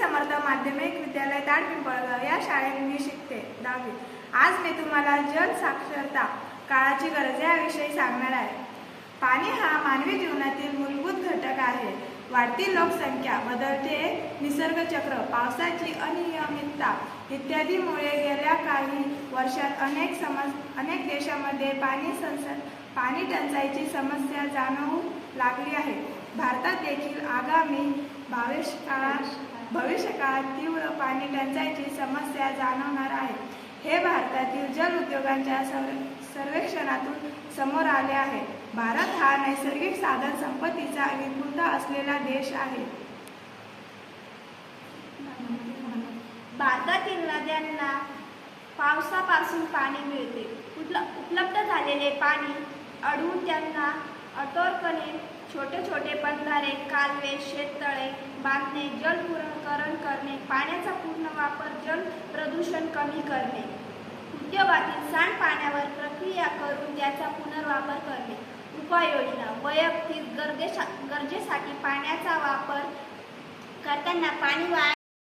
समर्थ माध्यमिक विद्यालय ताडपिंपळगाव या शाळेत मी शिकते 10वी। आज मी तुम्हाला जल साक्षरता काळाची गरज याविषयी सांगणार आहे। पाणी हा मानवी जीवनातील मूलभूत घटक आहे। वाढती लोकसंख्या, बदलते निसर्ग चक्र, पावसाची अनियमितता इत्यादीमुळे गेल्या काही वर्षात अनेक देशांमध्ये पाणी टंचाईची समस्या जाणवू लागली आहे। भारतात देखील आगामी भविष्यकाळात तीव्र पाणी टंचाईची समस्या जाणवणार आहे। हे भारतातील जल उद्योगांच्या सर्वेक्षणातून समोर आले आहे। भारत हा नैसर्गिक साधन संपत्तीचा विपुलता असलेला देश आहे। भारतातील नद्यांना पावसापासून पाणी मिळते। उपलब्ध झालेले पाणी अडवून त्यांना अटोरपणे छोटे छोटे बंधारे, कालवे, शेततळे बांधणे, जलपुनर्भरण करणे, पाण्याचा पूर्ण वापर, जल प्रदूषण कमी करणे, उद्योगातील सांडपाण्यावर प्रक्रिया करून त्याचा पुनर्वापर करणे। उपाययोजना: वैयक्तिक गरजेसाठी पाण्याचा वापर करताना पाणी वाया